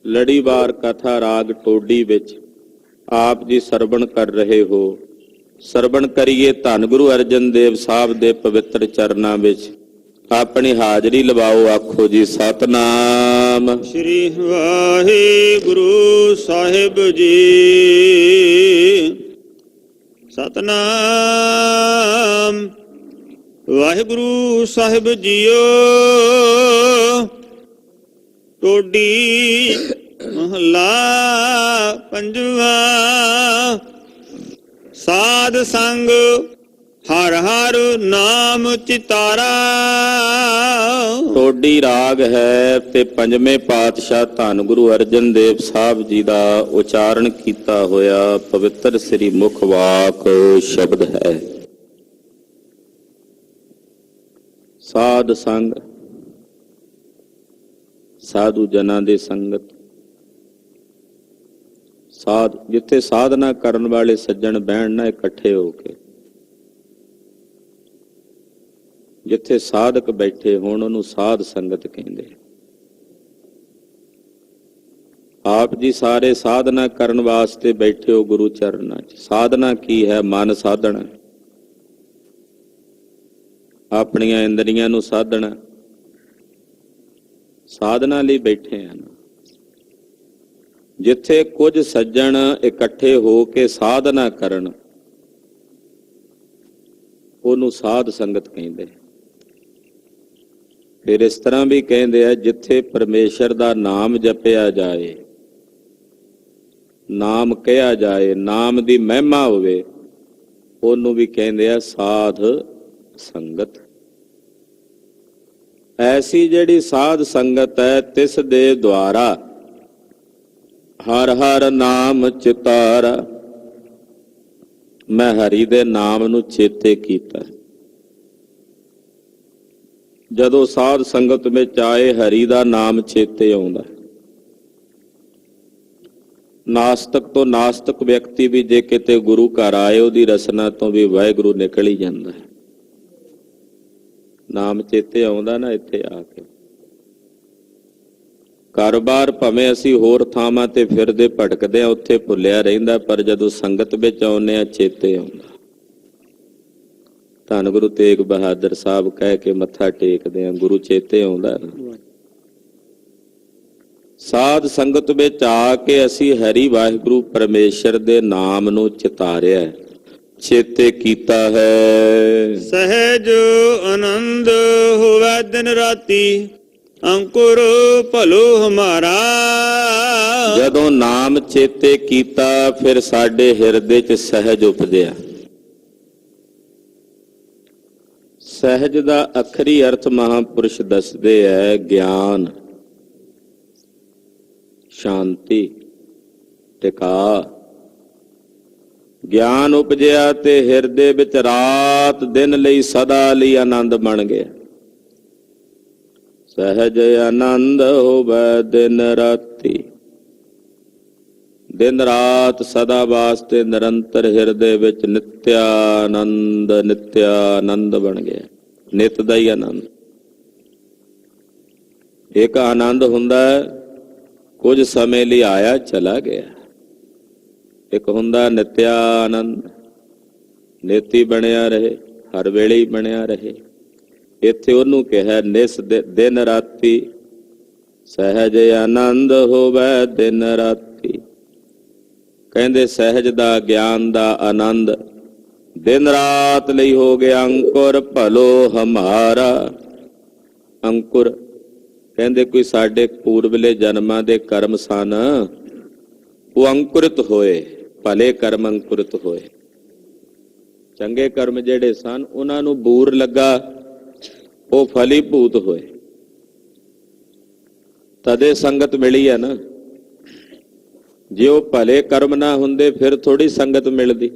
ਲੜੀਵਾਰ ਕਥਾ ਰਾਗ ਟੋਡੀ ਵਿੱਚ ਆਪ ਜੀ ਸਰਵਣ ਕਰ ਰਹੇ ਹੋ। ਸਰਵਣ ਕਰੀਏ ਧੰਨ ਗੁਰੂ ਅਰਜਨ ਦੇਵ ਸਾਹਿਬ ਦੇ ਪਵਿੱਤਰ ਚਰਨਾਂ ਵਿੱਚ। ਆਪਣੀ ਹਾਜ਼ਰੀ ਲਵਾਓ, ਆਖੋ ਜੀ ਸਤਨਾਮ ਸ੍ਰੀ ਵਾਹਿਗੁਰੂ ਸਾਹਿਬ ਜੀ। ਸਤਨਾਮ ਵਾਹਿਗੁਰੂ ਸਾਹਿਬ ਜੀਓ। ਟੋਡੀ ਮਹੱਲਾ ਪੰਜਵਾ। ਸਾਧ ਸੰਗ ਹਰ ਹਰ ਨਾਮ ਚਿਤਾਰਾ। ਟੋਡੀ ਰਾਗ ਹੈ ਤੇ ਪੰਜਵੇਂ ਪਾਤਸ਼ਾਹ ਧੰਨ ਗੁਰੂ ਅਰਜਨ ਦੇਵ ਸਾਹਿਬ ਜੀ ਦਾ ਉਚਾਰਨ ਕੀਤਾ ਹੋਇਆ ਪਵਿੱਤਰ ਸ੍ਰੀ ਮੁਖ ਵਾਕ ਸ਼ਬਦ ਹੈ। ਸਾਧ ਸੰਗ, ਸਾਧੂ ਜਨਾਂ ਦੇ ਸੰਗਤ। ਸਾਧ ਜਿੱਥੇ ਸਾਧਨਾ ਕਰਨ ਵਾਲੇ ਸੱਜਣ ਬਹਿਣ ਨਾ ਇਕੱਠੇ ਹੋ ਕੇ, ਜਿੱਥੇ ਸਾਧਕ ਬੈਠੇ ਹੋਣ ਉਹਨੂੰ ਸਾਧ ਸੰਗਤ ਕਹਿੰਦੇ। ਆਪ ਜੀ ਸਾਰੇ ਸਾਧਨਾ ਕਰਨ ਵਾਸਤੇ ਬੈਠੇ ਹੋ ਗੁਰੂ ਚਰਨਾਂ 'ਚ। ਸਾਧਨਾ ਕੀ ਹੈ? ਮਨ ਸਾਧਣਾ, ਆਪਣੀਆਂ ਇੰਦਰੀਆਂ ਨੂੰ ਸਾਧਣਾ। ਸਾਧਨਾ ਲਈ ਬੈਠੇ ਹਨ। ਜਿੱਥੇ ਕੁਝ ਸੱਜਣ ਇਕੱਠੇ ਹੋ ਕੇ ਸਾਧਨਾ ਕਰਨ ਉਹਨੂੰ ਸਾਧ ਸੰਗਤ ਕਹਿੰਦੇ। ਫਿਰ ਇਸ ਤਰ੍ਹਾਂ ਵੀ ਕਹਿੰਦੇ ਆ, ਜਿੱਥੇ ਪਰਮੇਸ਼ਰ ਦਾ ਨਾਮ ਜਪਿਆ ਜਾਏ, ਨਾਮ ਕਿਹਾ ਜਾਏ, ਨਾਮ ਦੀ ਮਹਿਮਾ ਹੋਵੇ, ਉਹਨੂੰ ਵੀ ਕਹਿੰਦੇ ਆ ਸਾਧ ਸੰਗਤ। ਐਸੀ ਜਿਹੜੀ ਸਾਧ ਸੰਗਤ ਹੈ, ਤਿਸ ਦੇ ਦੁਆਰਾ ਹਰ ਹਰ ਨਾਮ ਚਿਤਾਰਾ। ਮੈਂ ਹਰੀ ਦੇ ਨਾਮ ਨੂੰ ਚੇਤੇ ਕੀਤਾ। ਜਦੋਂ ਸਾਧ ਸੰਗਤ ਵਿੱਚ ਆਏ, ਹਰੀ ਦਾ ਨਾਮ ਚੇਤੇ ਆਉਂਦਾ। ਨਾਸਤਕ ਤੋਂ ਨਾਸਤਕ ਵਿਅਕਤੀ ਵੀ ਜੇ ਕਿਤੇ ਗੁਰੂ ਘਰ ਆਏ, ਉਹਦੀ ਰਸਨਾ ਤੋਂ ਵੀ ਵਾਹਿਗੁਰੂ ਨਿਕਲ ਹੀ ਜਾਂਦਾ ਹੈ। ਨਾਮ ਚੇਤੇ ਆਉਂਦਾ ਨਾ ਇੱਥੇ ਆ ਕੇ। ਕਾਰੋਬਾਰ ਭਾਵੇਂ ਅਸੀਂ ਹੋਰ ਥਾਵਾਂ ਤੇ ਫਿਰਦੇ ਭਟਕਦੇ ਆ, ਉੱਥੇ ਭੁੱਲਿਆ ਰਹਿੰਦਾ, ਪਰ ਜਦੋਂ ਸੰਗਤ ਵਿੱਚ ਆਉਂਦੇ ਆ ਚੇਤੇ ਆਉਂਦਾ। ਧੰਨ ਗੁਰੂ ਤੇਗ ਬਹਾਦਰ ਸਾਹਿਬ ਕਹਿ ਕੇ ਮੱਥਾ ਟੇਕਦੇ ਆ, ਗੁਰੂ ਚੇਤੇ ਆਉਂਦਾ ਨਾ। ਸਾਧ ਸੰਗਤ ਵਿੱਚ ਆ ਕੇ ਅਸੀਂ ਹਰੀ ਵਾਹਿਗੁਰੂ ਪਰਮੇਸ਼ਰ ਦੇ ਨਾਮ ਨੂੰ ਚਿਤਾਰਿਆ, ਚੇਤੇ ਕੀਤਾ ਹੈ। ਸਹਿਜ ਆਨੰਦ ਹੋਵੇ ਦਿਨ ਰਾਤੀ, ਅੰਕੁਰ ਭਲੋ ਹਮਾਰਾ। ਜਦੋਂ ਨਾਮ ਚੇਤੇ ਕੀਤਾ, ਫਿਰ ਸਾਡੇ ਹਿਰਦੇ 'ਚ ਸਹਿਜ ਉਪਜਿਆ। ਸਹਿਜ ਦਾ ਅਖਰੀ ਅਰਥ ਮਹਾਂਪੁਰਸ਼ ਦੱਸਦੇ ਹੈ ਗਿਆਨ, ਸ਼ਾਂਤੀ, ਟਿਕਾ। ਗਿਆਨ ਉਪਜਿਆ ਤੇ ਹਿਰਦੇ ਵਿੱਚ ਰਾਤ ਦਿਨ ਲਈ ਸਦਾ ਲਈ ਆਨੰਦ ਬਣ ਗਿਆ। ਸਹਿਜ ਆਨੰਦ ਹੋਵੇ ਦਿਨ ਰਾਤੀ। ਦਿਨ ਰਾਤ ਸਦਾ ਵਾਸਤੇ ਨਿਰੰਤਰ ਹਿਰਦੇ ਵਿੱਚ ਨਿਤਿਆਨੰਦ, ਨਿਤਿਆਨੰਦ ਬਣ ਗਿਆ। ਨਿਤ ਦਾ ਹੀ ਆਨੰਦ। ਇੱਕ ਆਨੰਦ ਹੁੰਦਾ ਕੁਝ ਸਮੇਂ ਲਈ ਆਇਆ ਚਲਾ ਗਿਆ। ਇੱਕ ਹੁੰਦਾ ਨਿਤਿਆਨੰਦ, ਨੇਤੀ ਬਣਿਆ ਰਹੇ, ਹਰ ਵੇਲੇ ਹੀ ਬਣਿਆ ਰਹੇ। ਇੱਥੇ ਉਹਨੂੰ ਕਿਹਾ ਨਿਸ ਦਿਨ ਰਾਤੀ। ਸਹਿਜ ਆਨੰਦ ਹੋਵੇ ਦਿਨ ਰਾਤੀ। ਕਹਿੰਦੇ ਸਹਿਜ ਦਾ, ਗਿਆਨ ਦਾ ਆਨੰਦ ਦਿਨ ਰਾਤ ਲਈ ਹੋ ਗਿਆ। ਅੰਕੁਰ ਭਲੋ ਹਮਾਰਾ। ਅੰਕੁਰ ਕਹਿੰਦੇ ਕੋਈ ਸਾਡੇ ਪੂਰਬਲੇ ਜਨਮਾਂ ਦੇ ਕਰਮ ਸਨ, ਉਹ ਅੰਕੁਰਿਤ ਹੋਏ। ਭਲੇ ਕਰਮ ਅੰਕੁਰਿਤ ਹੋਏ। ਚੰਗੇ ਕਰਮ ਜਿਹੜੇ ਸਨ ਉਹਨਾਂ ਨੂੰ ਬੂਰ ਲੱਗਾ, ਉਹ ਫਲੀਭੂਤ ਹੋਏ। ਤਦੇ ਸੰਗਤ ਮਿਲੀ ਹੈ ਨਾ। ਜੇ ਉਹ ਭਲੇ ਕਰਮ ਨਾ ਹੁੰਦੇ ਫਿਰ ਥੋੜੀ ਸੰਗਤ ਮਿਲਦੀ।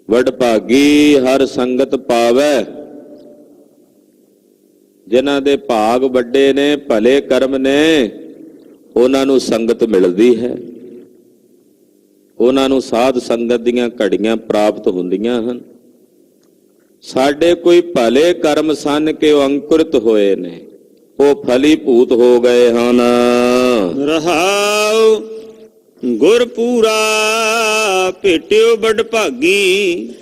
ਵਡਭਾਗੀ ਹਰ ਸੰਗਤ ਪਾਵੈ। ਜਿਨ੍ਹਾਂ ਦੇ ਭਾਗ ਵੱਡੇ ਨੇ, ਭਲੇ ਕਰਮ ਨੇ, ਉਹਨਾਂ ਨੂੰ ਸੰਗਤ ਮਿਲਦੀ ਹੈ। ਉਹਨਾਂ ਨੂੰ ਸਾਧ ਸੰਗਤ ਦੀਆਂ ਘੜੀਆਂ ਪ੍ਰਾਪਤ ਹੁੰਦੀਆਂ ਹਨ। ਸਾਡੇ ਕੋਈ ਭਲੇ ਕਰਮ ਸਨ ਕਿ ਉਹ ਅੰਕੁਰਿਤ ਹੋਏ ਨੇ, ਉਹ ਫਲੀਭੂਤ ਹੋ ਗਏ ਹਨ। ਰਹਾਉ ਗੁਰ ਪੂਰਾ ਭੇਟਿਓ ਬੜ ਭਾਗੀ,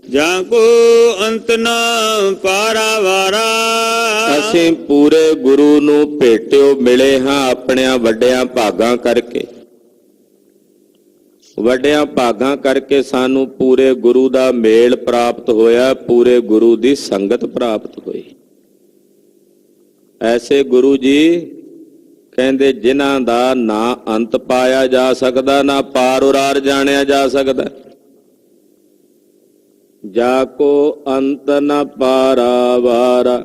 ਜਾਂ ਕੋ ਅੰਤ ਨਾ ਪਾਰਾਵਾਰਾ। ਅਸੀਂ ਪੂਰੇ ਗੁਰੂ ਨੂੰ ਭੇਟਿਓ ਮਿਲੇ ਹਾਂ ਆਪਣਿਆਂ ਵੱਡਿਆਂ ਭਾਗਾਂ ਕਰਕੇ। ਵੱਡਿਆਂ ਭਾਗਾਂ ਕਰਕੇ ਸਾਨੂੰ ਪੂਰੇ ਗੁਰੂ ਦਾ ਮੇਲ ਪ੍ਰਾਪਤ ਹੋਇਆ, ਪੂਰੇ ਗੁਰੂ ਦੀ ਸੰਗਤ ਪ੍ਰਾਪਤ ਹੋਈ। ਐਸੇ ਗੁਰੂ ਜੀ ਕਹਿੰਦੇ ਜਿਨ੍ਹਾਂ ਦਾ ਨਾ ਅੰਤ ਪਾਇਆ ਜਾ ਸਕਦਾ, ਨਾ ਪਾਰ ਉਰਾਰ ਜਾਣਿਆ ਜਾ ਸਕਦਾ। ਜਾ ਕੋ ਅੰਤ ਨਾ ਪਾਰਾਵਾਰਾ,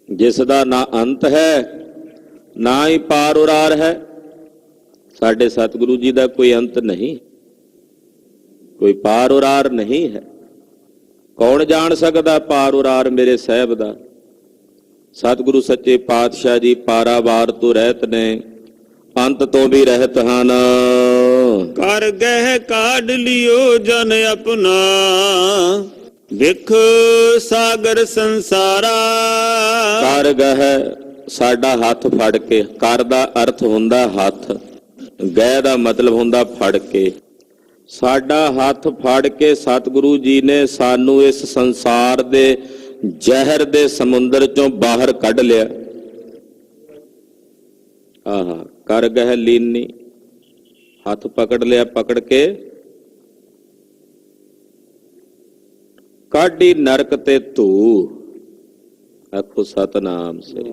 ਜਿਸ ਦਾ ਨਾ ਅੰਤ ਹੈ ਨਾ ਹੀ ਪਾਰ ਉਰਾਰ ਹੈ। ਸਾਡੇ ਸਤਿਗੁਰੂ ਜੀ ਦਾ ਕੋਈ ਅੰਤ ਨਹੀਂ, ਕੋਈ ਪਾਰ ਉਰਾਰ ਨਹੀਂ ਹੈ। ਕੌਣ ਜਾਣ ਸਕਦਾ ਪਾਰ ਉਰਾਰ ਮੇਰੇ ਸਾਹਿਬ ਦਾ? ਸਤਿਗੁਰੂ ਸੱਚੇ ਪਾਤਸ਼ਾਹ ਜੀ ਪਾਰਾਵਾਰ ਤੋਂ ਰਹਿਤ ਨੇ, ਅੰਤ ਤੋਂ ਵੀ ਰਹਿਤ ਹਨ। ਕਰ ਗਹਿ ਕਾਢ ਲਿਓ ਜਨ ਆਪਣਾ, ਵਿਖ ਸਾਗਰ ਸੰਸਾਰਾ। ਕਰ ਗਹਿ ਸਾਡਾ ਹੱਥ ਫੜ ਕੇ, ਕਰ ਦਾ ਅਰਥ ਹੁੰਦਾ ਹੱਥ, ਗਹਿ ਦਾ ਮਤਲਬ ਹੁੰਦਾ ਫੜ ਕੇ। ਸਾਡਾ ਹੱਥ ਫੜ ਕੇ ਸਤਿਗੁਰੂ ਜੀ ਨੇ ਸਾਨੂੰ ਇਸ ਸੰਸਾਰ ਦੇ ਜ਼ਹਿਰ ਦੇ ਸਮੁੰਦਰ ਚੋਂ ਬਾਹਰ ਕੱਢ ਲਿਆ। ਆਹਾ, ਕਰ ਗਹਿ ਲੀਨੀ, ਹੱਥ ਪਕੜ ਲਿਆ, ਪਕੜ ਕੇ ਕਾਢੀ ਨਰਕ ਤੇ ਧੂ। ਆਖੋ ਸਤਨਾਮ ਸ੍ਰੀ।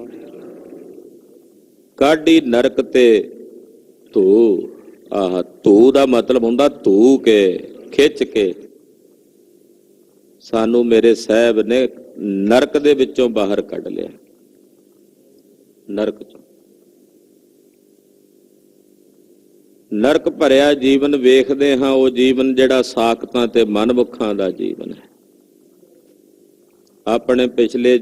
ਕਾਢੀ ਨਰਕ ਤੇ ਧੂ। ਆਹ, ਧੂ ਦਾ ਮਤਲਬ ਹੁੰਦਾ ਧੂ ਕੇ, ਖਿੱਚ ਕੇ। ਸਾਨੂੰ ਮੇਰੇ ਸਾਹਿਬ ਨੇ ਨਰਕ ਦੇ ਵਿੱਚੋਂ ਬਾਹਰ ਕੱਢ ਲਿਆ। ਨਰਕ ਚੋਂ, ਨਰਕ ਭਰਿਆ ਜੀਵਨ ਵੇਖਦੇ ਹਾਂ, ਉਹ ਜੀਵਨ ਜਿਹੜਾ ਸਾਖਤਾਂ ਤੇ ਮਨਮੁਖਾਂ ਦਾ ਜੀਵਨ ਹੈ। ਆਪਣੇ ਪਿਛਲੇ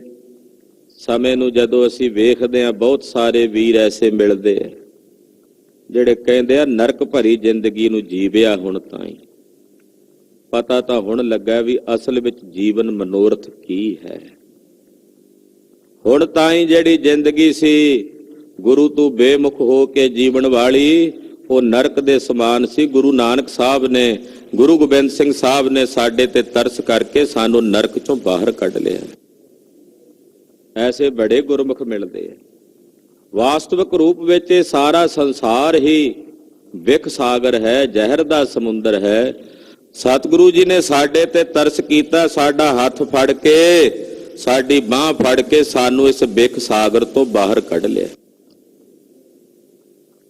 ਸਮੇਂ ਨੂੰ ਜਦੋਂ ਅਸੀਂ ਵੇਖਦੇ ਹਾਂ, ਬਹੁਤ ਸਾਰੇ ਵੀਰ ਐਸੇ ਮਿਲਦੇ ਆ ਜਿਹੜੇ ਕਹਿੰਦੇ ਆ ਨਰਕ ਭਰੀ ਜ਼ਿੰਦਗੀ ਨੂੰ ਜੀਵਿਆ ਹੁਣ ਤਾਂ ਹੀ। ਪਤਾ ਤਾਂ ਹੁਣ ਲੱਗਾ ਵੀ ਅਸਲ ਵਿੱਚ ਜੀਵਨ ਮਨੋਰਥ ਕੀ ਹੈ। ਹੁਣ ਤਾਂ ਹੀ ਜਿਹੜੀ ਜ਼ਿੰਦਗੀ ਸੀ ਗੁਰੂ ਤੋਂ ਬੇਮੁਖ ਹੋ ਕੇ ਜੀਵਨ ਵਾਲੀ, ਉਹ ਨਰਕ ਦੇ ਸਮਾਨ ਸੀ। ਗੁਰੂ ਨਾਨਕ ਸਾਹਿਬ ਨੇ, ਗੁਰੂ ਗੋਬਿੰਦ ਸਿੰਘ ਸਾਹਿਬ ਨੇ ਸਾਡੇ ਤੇ ਤਰਸ ਕਰਕੇ ਸਾਨੂੰ ਨਰਕ ਚੋਂ ਬਾਹਰ ਕੱਢ ਲਿਆ। ਐਸੇ ਬੜੇ ਗੁਰਮੁਖ ਮਿਲਦੇ ਆ। ਵਾਸਤਵਿਕ ਰੂਪ ਵਿੱਚ ਇਹ ਸਾਰਾ ਸੰਸਾਰ ਹੀ ਵਿਖ ਸਾਗਰ ਹੈ, ਜ਼ਹਿਰ ਦਾ ਸਮੁੰਦਰ ਹੈ। ਸਤਿਗੁਰੂ ਜੀ ਨੇ ਸਾਡੇ ਤੇ ਤਰਸ ਕੀਤਾ, ਸਾਡਾ ਹੱਥ ਫੜ ਕੇ, ਸਾਡੀ ਬਾਂਹ ਫੜ ਕੇ ਸਾਨੂੰ ਇਸ ਵਿਖ ਸਾਗਰ ਤੋਂ ਬਾਹਰ ਕੱਢ ਲਿਆ।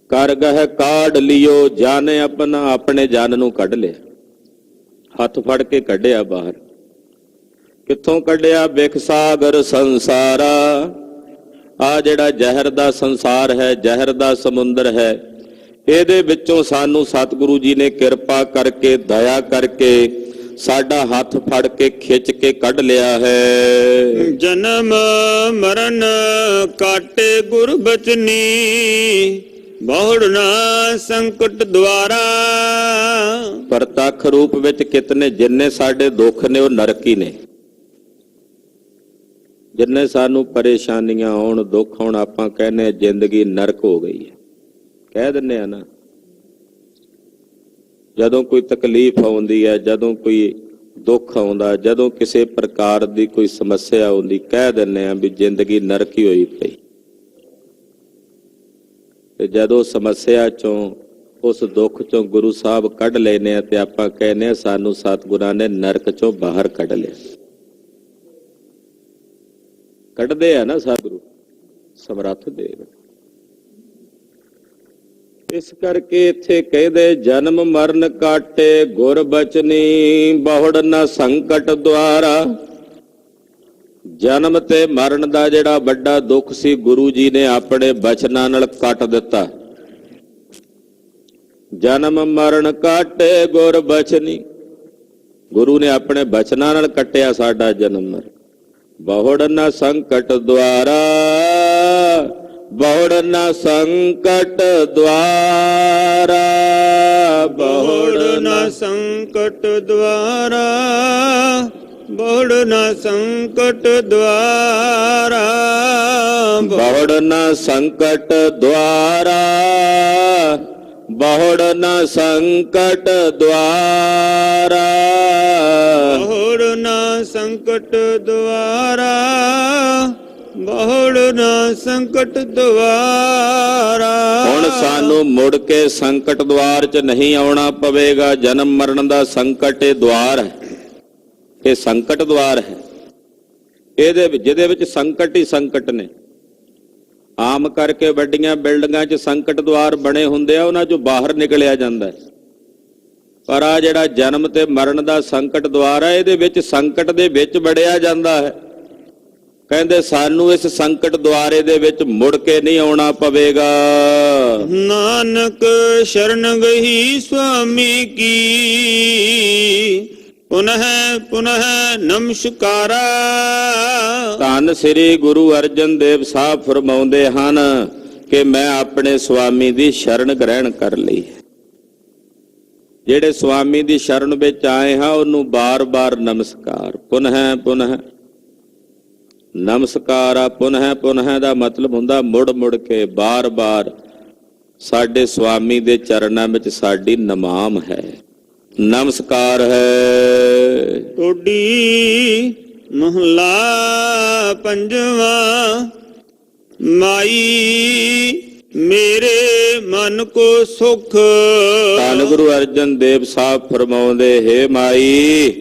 ਕਰ ਗਹਿ ਕਾਢ ਲਿਓ ਜਨ ਆਪਣਾ, ਆਪਣੇ ਜਨ ਨੂੰ ਕੱਢ ਲਿਆ, ਹੱਥ ਫੜ ਕੇ ਕੱਢਿਆ ਬਾਹਰ। ਕਿੱਥੋਂ ਕੱਢਿਆ? ਵਿਖ ਸਾਗਰ ਸੰਸਾਰਾ। ਆ ਜਿਹੜਾ ਜ਼ਹਿਰ ਦਾ ਸੰਸਾਰ ਹੈ, ਜ਼ਹਿਰ ਦਾ ਸਮੁੰਦਰ ਹੈ, ਇਹਦੇ ਵਿੱਚੋਂ ਸਾਨੂੰ ਸਤਿਗੁਰੂ ਜੀ ਨੇ ਕਿਰਪਾ ਕਰਕੇ, ਦਇਆ ਕਰਕੇ ਸਾਡਾ ਹੱਥ ਫੜ ਕੇ ਖਿੱਚ ਕੇ ਕੱਢ ਲਿਆ ਹੈ। ਜਨਮ ਮਰਨ ਕਾਟੇ ਗੁਰ ਬਚਨੀ, ਬਹੁੜ ਨਾ ਸੰਕਟ ਦੁਆਰਾ। ਪ੍ਰਤੱਖ ਰੂਪ ਵਿੱਚ ਕਿਤਨੇ ਜਿੰਨੇ ਸਾਡੇ ਦੁੱਖ ਨੇ ਉਹ ਨਰਕੀ ਨੇ। ਜਿੰਨੇ ਸਾਨੂੰ ਪਰੇਸ਼ਾਨੀਆਂ ਆਉਣ, ਦੁੱਖ ਆਉਣ, ਆਪਾਂ ਕਹਿੰਦੇ ਜ਼ਿੰਦਗੀ ਨਰਕ ਹੋ ਗਈ ਹੈ, ਕਹਿ ਦਿੰਦੇ ਆ ਨਾ। ਜਦੋਂ ਕੋਈ ਤਕਲੀਫ ਆਉਂਦੀ ਹੈ, ਜਦੋਂ ਕੋਈ ਦੁੱਖ ਆਉਂਦਾ, ਜਦੋਂ ਕਿਸੇ ਪ੍ਰਕਾਰ ਦੀ ਕੋਈ ਸਮੱਸਿਆ ਆਉਂਦੀ, ਕਹਿ ਦਿੰਦੇ ਆ ਵੀ ਜ਼ਿੰਦਗੀ ਨਰਕ ਹੀ ਹੋਈ ਪਈ। ਤੇ ਜਦੋਂ ਸਮੱਸਿਆ ਚੋਂ, ਉਸ ਦੁੱਖ ਚੋਂ ਗੁਰੂ ਸਾਹਿਬ ਕੱਢ ਲੈਨੇ ਆ ਤੇ ਆਪਾਂ ਕਹਿੰਦੇ ਆ ਸਾਨੂੰ ਸਤਿਗੁਰਾਂ ਨੇ ਨਰਕ ਚੋਂ ਬਾਹਰ ਕੱਢ ਲਿਆ। ਕੱਢਦੇ ਆ ਨਾ ਸਤਿਗੁਰੂ, ਸਮਰੱਥ ਦੇਵ। ਇਸ ਕਰਕੇ ਇੱਥੇ ਕਹਿੰਦੇ ਜਨਮ ਮਰਨ ਕਾਟੇ ਗੁਰ ਬਚਨੀ, ਬਹੁੜ ਨਾ ਸੰਕਟ ਦੁਆਰਾ। ਜਨਮ ਤੇ ਮਰਨ ਦਾ ਜਿਹੜਾ ਵੱਡਾ ਦੁੱਖ ਸੀ, ਗੁਰੂ ਜੀ ਨੇ ਆਪਣੇ ਬਚਨਾਂ ਨਾਲ ਕੱਟ ਦਿੱਤਾ। ਜਨਮ ਮਰਨ ਕਾਟੇ ਗੁਰ ਬਚਨੀ, ਗੁਰੂ ਨੇ ਆਪਣੇ ਬਚਨਾਂ ਨਾਲ ਕੱਟਿਆ ਸਾਡਾ ਜਨਮ ਮਰਨ। ਬਹੁੜ ਨਾ ਸੰਕਟ ਦੁਆਰਾ, ਬਹੁੜ ਨਾ ਸੰਕਟ ਦੁਆਰਾ, ਬਹੁੜ ਨਾ ਸੰਕਟ ਦੁਆਰਾ। ਬਹੁੜ ਨਾ ਸੰਕਟ ਦੁਆਰਾ। ਬਹੁੜ ਨ ਸੰਕਟ ਦੁਆਰਾ, ਬਹੁੜ ਨ ਸੰਕਟ ਦੁਆਰਾ। ਬਹੁੜ ਨਾ ਸੰਕਟ ਦੁਆਰਾ, ਬਹੁੜ ਨਾ ਸੰਕਟ ਦੁਆਰਾ। ਹੁਣ ਸਾਨੂੰ ਮੁੜ ਕੇ ਸੰਕਟ ਦੁਆਰ 'ਚ ਨਹੀਂ ਆਉਣਾ ਪਵੇਗਾ। ਜਨਮ ਮਰਨ ਦਾ ਸੰਕਟ ਇਹ ਦੁਆਰ ਹੈ, ਇਹ ਸੰਕਟ ਦੁਆਰ ਹੈ। ਇਹਦੇ ਵਿੱਚ, ਜਿਹਦੇ ਵਿੱਚ ਸੰਕਟ ਹੀ ਸੰਕਟ ਨੇ। ਆਮ ਕਰਕੇ ਵੱਡੀਆਂ ਬਿਲਡਿੰਗਾਂ 'ਚ ਸੰਕਟ ਦੁਆਰ ਬਣੇ ਹੁੰਦੇ ਆ, ਉਹਨਾਂ 'ਚੋਂ ਬਾਹਰ ਨਿਕਲਿਆ ਜਾਂਦਾ ਹੈ। ਪਰ ਆ ਜਿਹੜਾ ਜਨਮ ਤੇ ਮਰਨ ਦਾ ਸੰਕਟ ਦੁਆਰ ਹੈ, ਇਹਦੇ ਵਿੱਚ ਸੰਕਟ ਦੇ ਵਿੱਚ ਵੜਿਆ ਜਾਂਦਾ ਹੈ। ਕਹਿੰਦੇ ਸਾਨੂੰ ਇਸ ਸੰਕਟ ਦੁਆਰੇ ਦੇ ਵਿੱਚ ਮੁੜ ਕੇ ਨਹੀਂ ਆਉਣਾ ਪਵੇਗਾ। ਨਾਨਕ ਸ਼ਰਨ ਗਈ ਸੁਆਮੀ ਕੀ, ਪੁਨਹ ਪੁਨਹ ਨਮਸਕਾਰਾ। ਧੰਨ ਸ੍ਰੀ ਗੁਰੂ ਅਰਜਨ ਦੇਵ ਸਾਹਿਬ ਫਰਮਾਉਂਦੇ ਹਨ ਕਿ ਮੈਂ ਆਪਣੇ ਸੁਆਮੀ ਦੀ ਸ਼ਰਨ ਗ੍ਰਹਿਣ ਕਰ ਲਈ। ਜਿਹੜੇ ਸੁਆਮੀ ਦੀ ਸ਼ਰਨ ਵਿੱਚ ਆਏ ਹਾਂ ਉਹਨੂੰ ਬਾਰ-ਬਾਰ ਨਮਸਕਾਰ। ਪੁਨਹ ਪੁਨਹ ਨਮਸਕਾਰ। ਪੁਨਹ ਪੁਨਹ ਦਾ ਮਤਲਬ ਹੁੰਦਾ ਮੁੜ ਮੁੜ ਕੇ, ਬਾਰ-ਬਾਰ। ਸਾਡੇ ਸੁਆਮੀ ਦੇ ਚਰਨਾਂ ਵਿੱਚ ਸਾਡੀ ਨਮਾਮ ਹੈ, ਨਮਸਕਾਰ ਹੈ। ਟੋਡੀ ਮਹਲਾ ਪੰਜਵਾਂ। ਮਾਈ ਮੇਰੇ ਮਨ ਕੋ ਸੁਖ। ਧੰਨ ਗੁਰੂ ਅਰਜਨ ਦੇਵ ਸਾਹਿਬ ਫਰਮਾਉਂਦੇ, ਹੇ ਮਾਈ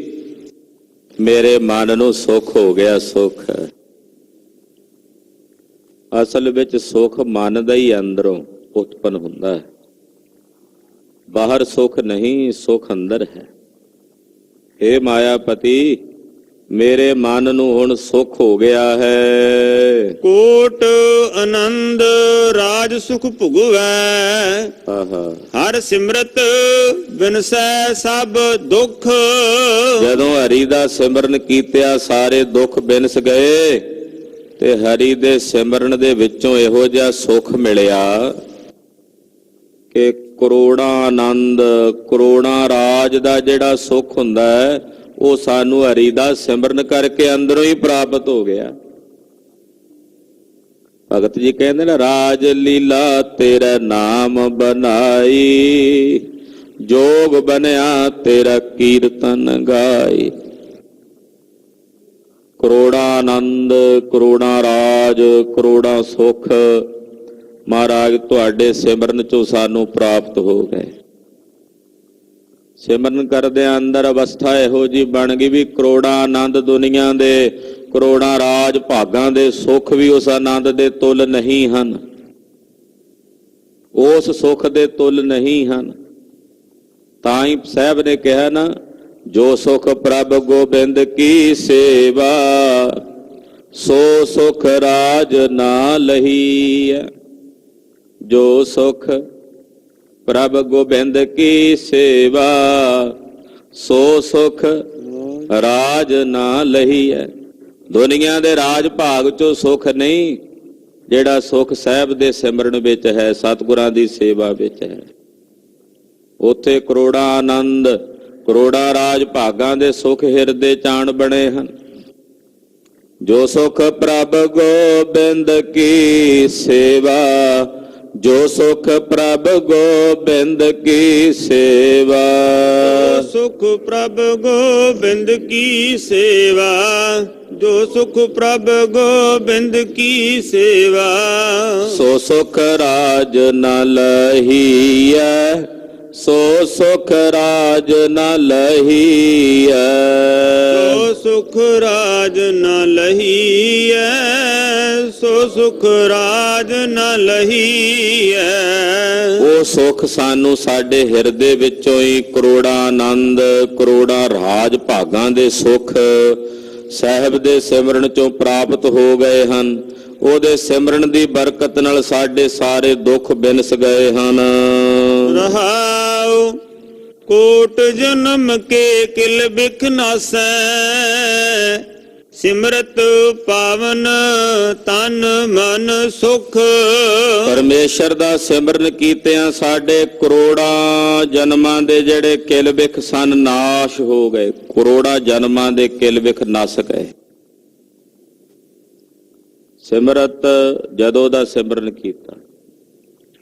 ਮੇਰੇ ਮਨ ਨੂੰ ਸੁਖ ਹੋ ਗਿਆ। ਸੁਖ ਅਸਲ ਵਿੱਚ ਸੁਖ ਮਨ ਦਾ ਹੀ ਅੰਦਰੋਂ ਉਤਪਨ ਹੁੰਦਾ ਹੈ। ਬਾਹਰ ਸੁਖ ਨਹੀਂ, ਸੁਖ ਅੰਦਰ ਹੈ। ਹੇ ਮਾਇਆਪਤੀ ਮੇਰੇ ਮਨ ਨੂੰ ਹੁਣ ਸੁਖ ਹੋ ਗਿਆ ਹੈ। ਕੋਟ ਆਨੰਦ ਰਾਜ ਸੁਖ ਭੁਗਵੈ। ਹਰ ਸਿਮਰਤ ਬਿਨਸੈ ਸਭ ਦੁੱਖ। ਜਦੋਂ ਹਰੀ ਦਾ ਸਿਮਰਨ ਕੀਤਿਆ ਸਾਰੇ ਦੁੱਖ ਬਿਨਸ ਗਏ ਤੇ ਹਰੀ ਦੇ ਸਿਮਰਨ ਦੇ ਵਿੱਚੋਂ ਇਹੋ ਜਿਹਾ ਸੁਖ ਮਿਲਿਆ ਕਿ ਕਰੋੜਾਂ ਆਨੰਦ, ਕਰੋੜਾਂ ਰਾਜ ਦਾ ਜਿਹੜਾ ਸੁਖ ਹੁੰਦਾ ਹੈ ਉਹ ਸਾਨੂੰ ਹਰੀ ਦਾ ਸਿਮਰਨ ਕਰਕੇ ਅੰਦਰੋਂ ਹੀ ਪ੍ਰਾਪਤ ਹੋ ਗਿਆ। ਭਗਤ ਜੀ ਕਹਿੰਦੇ ਨੇ, ਰਾਜ ਲੀਲਾ ਤੇਰਾ ਨਾਮ ਬਨਾਈ, ਜੋਗ ਬਣਿਆ ਤੇਰਾ ਕੀਰਤਨ ਗਾਈ। ਕਰੋੜਾਂ ਆਨੰਦ, ਕਰੋੜਾਂ ਰਾਜ, ਕਰੋੜਾਂ ਸੁੱਖ ਮਹਾਰਾਜ ਤੁਹਾਡੇ ਸਿਮਰਨ ਚੋਂ ਸਾਨੂੰ ਪ੍ਰਾਪਤ ਹੋ ਗਏ। ਸਿਮਰਨ ਕਰਦਿਆਂ ਅੰਦਰ ਅਵਸਥਾ ਇਹੋ ਜੀ ਬਣ ਗਈ ਵੀ ਕਰੋੜਾਂ ਆਨੰਦ ਦੁਨੀਆਂ ਦੇ, ਕਰੋੜਾਂ ਰਾਜ ਭਾਗਾਂ ਦੇ ਸੁੱਖ ਵੀ ਉਸ ਆਨੰਦ ਦੇ ਤੁੱਲ ਨਹੀਂ ਹਨ, ਉਸ ਸੁੱਖ ਦੇ ਤੁੱਲ ਨਹੀਂ ਹਨ। ਤਾਂ ਹੀ ਸਾਹਿਬ ਨੇ ਕਿਹਾ ਨਾ, ਜੋ ਸੁਖ ਪ੍ਰਭ ਗੋਬਿੰਦ ਕੀ ਸੇਵਾ, ਸੋ ਸੁਖ ਰਾਜ ਨਾ ਲਹੀ। ਜੋ ਸੁਖ ਪ੍ਰਭ ਗੋਬਿੰਦ ਕੀ ਸੇਵਾ, ਸੋ ਸੁਖ ਰਾਜ ਨਾ ਲਹੀ ਹੈ। ਦੁਨੀਆ ਦੇ ਰਾਜ ਭਾਗ ਚੋਂ ਸੁਖ ਨਹੀਂ, ਜਿਹੜਾ ਸੁਖ ਸਾਹਿਬ ਦੇ ਸਿਮਰਨ ਵਿੱਚ ਹੈ, ਸਤਿਗੁਰਾਂ ਦੀ ਸੇਵਾ ਵਿੱਚ ਹੈ। ਉੱਥੇ ਕਰੋੜਾਂ ਆਨੰਦ, ਕਰੋੜਾਂ ਰਾਜ ਭਾਗਾਂ ਦੇ ਸੁਖ ਹਿਰਦੇ ਚਾਣ ਬਣੇ ਹਨ। ਜੋ ਸੁਖ ਪ੍ਰਭ ਗੋਬਿੰਦ ਕੀ ਸੇਵਾ, ਜੋ ਸੁਖ ਪ੍ਰਭ ਗੋਬਿੰਦ ਕੀ ਸੇਵਾ। ਸੁਖ ਪ੍ਰਭ ਗੋਬਿੰਦ ਕੀ ਸੇਵਾ, ਜੋ ਸੁਖ ਪ੍ਰਭ ਗੋਬਿੰਦ ਕੀ ਸੇਵਾ। ਸੋ ਸੁਖ ਰਾਜ ਨ ਲਹੀਐ, ਸੋ ਸੁਖ ਰਾਜ ਨ ਲਹੀਐ। ਸੋ ਸੁਖ ਰਾਜ ਨ ਲਹੀਐ, ਸੋ ਸੁਖ ਰਾਜ ਨ ਲਹੀਐ। ਉਹ ਸੁਖ ਸਾਨੂੰ ਸਾਡੇ ਹਿਰਦੇ ਵਿੱਚੋਂ ਹੀ ਕਰੋੜਾਂ ਆਨੰਦ, ਕਰੋੜਾਂ ਰਾਜ ਭਾਗਾਂ ਦੇ ਸੁਖ ਸਾਹਿਬ ਦੇ ਸਿਮਰਨ ਚੋਂ ਪ੍ਰਾਪਤ ਹੋ ਗਏ ਹਨ। ਉਹਦੇ ਸਿਮਰਨ ਦੀ ਬਰਕਤ ਨਾਲ ਸਾਡੇ ਸਾਰੇ ਦੁੱਖ ਬਿਨਸ ਗਏ ਹਨ। ਰਹਾਉ ਕੋਟ ਜਨਮ ਕੇ ਕਿਲ ਬਿਖ ਨਾਸੈ, ਸਿਮਰਤ ਪਾਵਨ ਤਨ ਮਨ ਸੁਖ। ਪਰਮੇਸ਼ਰ ਦਾ ਸਿਮਰਨ ਕੀਤਿਆਂ ਸਾਡੇ ਕਰੋੜਾਂ ਜਨਮਾਂ ਦੇ ਜਿਹੜੇ ਕਿਲ ਬਿਖ ਸਨ ਨਾਸ਼ ਹੋ ਗਏ। ਕਰੋੜਾਂ ਜਨਮਾਂ ਦੇ ਕਿਲ ਬਿਖ ਨਸ ਗਏ। ਸਿਮਰਤ ਜਦੋਂ ਦਾ ਸਿਮਰਨ ਕੀਤਾ।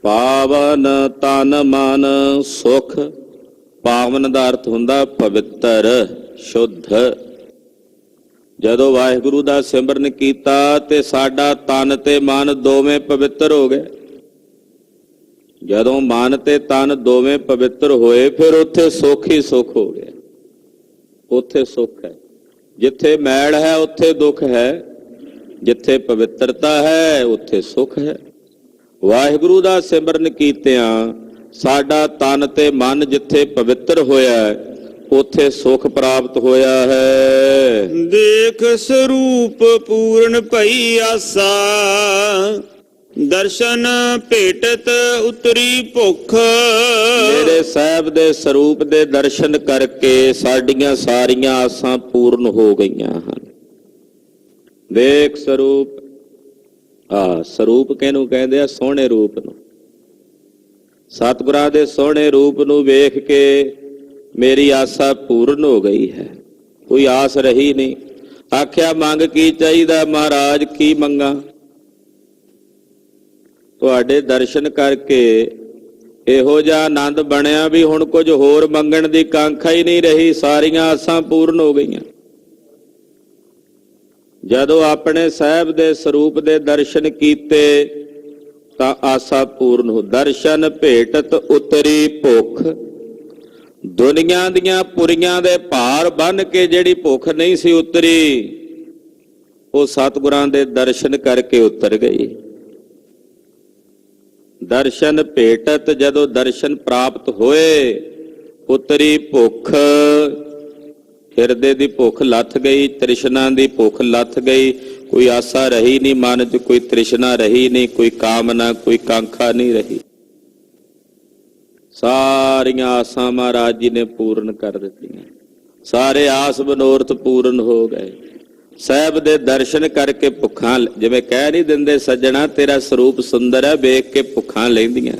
ਪਾਵਨ ਤਨ ਮਨ ਸੁਖ। ਪਾਵਨ ਦਾ ਅਰਥ ਹੁੰਦਾ ਪਵਿੱਤਰ, ਸ਼ੁੱਧ। ਜਦੋਂ ਵਾਹਿਗੁਰੂ ਦਾ ਸਿਮਰਨ ਕੀਤਾ ਤੇ ਸਾਡਾ ਤਨ ਤੇ ਮਨ ਦੋਵੇਂ ਪਵਿੱਤਰ ਹੋ ਗਏ। ਜਦੋਂ ਮਨ ਤੇ ਤਨ ਦੋਵੇਂ ਪਵਿੱਤਰ ਹੋਏ ਫਿਰ ਉੱਥੇ ਸੁੱਖ ਹੀ ਸੁੱਖ ਹੋ ਗਿਆ। ਉੱਥੇ ਸੁੱਖ ਹੈ। ਜਿੱਥੇ ਮੈਲ ਹੈ ਉੱਥੇ ਦੁੱਖ ਹੈ, ਜਿੱਥੇ ਪਵਿੱਤਰਤਾ ਹੈ ਉੱਥੇ ਸੁੱਖ ਹੈ। ਵਾਹਿਗੁਰੂ ਦਾ ਸਿਮਰਨ ਕੀਤਿਆਂ ਸਾਡਾ ਤਨ ਤੇ ਮਨ ਜਿੱਥੇ ਪਵਿੱਤਰ ਹੋਇਆ ਉੱਥੇ ਸੁਖ ਪ੍ਰਾਪਤ ਹੋਇਆ ਹੈ। ਦੇਖ ਸਰੂਪ ਪੂਰਨ ਭਈ ਆਸਾ, ਦਰਸ਼ਨ ਭੇਟਤ ਉਤਰੀ ਭੁੱਖ। ਮੇਰੇ ਸਾਹਿਬ ਦੇ ਸਰੂਪ ਦੇ ਦਰਸ਼ਨ ਕਰਕੇ ਸਾਡੀਆਂ ਸਾਰੀਆਂ ਆਸਾਂ ਪੂਰਨ ਹੋ ਗਈਆਂ ਹਨ। ਦੇਖ ਸਰੂਪ, ਸਰੂਪ ਕਿਹਨੂੰ ਕਹਿੰਦੇ ਆ? ਸੋਹਣੇ ਰੂਪ ਨੂੰ। ਸਤਿਗੁਰਾਂ ਦੇ ਸੋਹਣੇ ਰੂਪ ਨੂੰ ਵੇਖ ਕੇ ਮੇਰੀ ਆਸਾ ਪੂਰਨ ਹੋ ਗਈ ਹੈ। ਕੋਈ ਆਸ ਰਹੀ ਨਹੀਂ। ਆਖਿਆ ਮੰਗ ਕੀ ਚਾਹੀਦਾ? ਮਹਾਰਾਜ ਕੀ ਮੰਗਾ? ਤੁਹਾਡੇ ਦਰਸ਼ਨ ਕਰਕੇ ਇਹੋ ਜਿਹਾ ਆਨੰਦ ਬਣਿਆ ਵੀ ਹੁਣ ਕੁਝ ਹੋਰ ਮੰਗਣ ਦੀ ਕਾਂਖਾ ਹੀ ਨਹੀਂ ਰਹੀ। ਸਾਰੀਆਂ ਆਸਾਂ ਪੂਰਨ ਹੋ ਗਈਆਂ। ਜਦੋਂ ਆਪਣੇ ਸਾਹਿਬ ਦੇ ਸਰੂਪ ਦੇ ਦਰਸ਼ਨ ਕੀਤੇ ਤਾਂ ਆਸਾ ਪੂਰਨ ਹੋ। ਦਰਸ਼ਨ ਭੇਟਤ ਉਤਰੀ ਭੁੱਖ। ਦੁਨੀਆਂ ਦੀਆਂ ਪੁਰੀਆਂ ਦੇ ਭਾਰ ਬੰਨ ਕੇ ਜਿਹੜੀ ਭੁੱਖ ਨਹੀਂ ਸੀ ਉਤਰੀ, ਉਹ ਸਤਿਗੁਰਾਂ ਦੇ ਦਰਸ਼ਨ ਕਰਕੇ ਉਤਰ ਗਈ। ਦਰਸ਼ਨ ਭੇਟਤ, ਜਦੋਂ ਦਰਸ਼ਨ ਪ੍ਰਾਪਤ ਹੋਏ, ਉਤਰੀ ਭੁੱਖ। ਹਿਰਦੇ ਦੀ ਭੁੱਖ ਲੱਥ ਗਈ, ਤ੍ਰਿਸ਼ਨਾ ਦੀ ਭੁੱਖ ਲੱਥ ਗਈ। ਕੋਈ ਆਸਾ ਰਹੀ ਨਹੀਂ ਮਨ 'ਚ, ਕੋਈ ਤ੍ਰਿਸ਼ਨਾ ਰਹੀ ਨਹੀਂ, ਕੋਈ ਕਾਮਨਾ, ਕੋਈ ਕਾਂਖਾ ਨਹੀਂ ਰਹੀ। ਸਾਰੀਆਂ ਆਸਾਂ ਮਹਾਰਾਜ ਜੀ ਨੇ ਪੂਰਨ ਕਰ ਦਿੱਤੀਆਂ। ਸਾਰੇ ਆਸ ਮਨੋਰਥ ਪੂਰਨ ਹੋ ਗਏ। ਸਾਹਿਬ ਦੇ ਦਰਸ਼ਨ ਕਰਕੇ ਭੁੱਖਾਂ, ਜਿਵੇਂ ਕਹਿ ਨਹੀਂ ਦਿੰਦੇ ਸੱਜਣਾ ਤੇਰਾ ਸਰੂਪ ਸੁੰਦਰ ਹੈ, ਵੇਖ ਕੇ ਭੁੱਖਾਂ ਲੈਂਦੀਆਂ।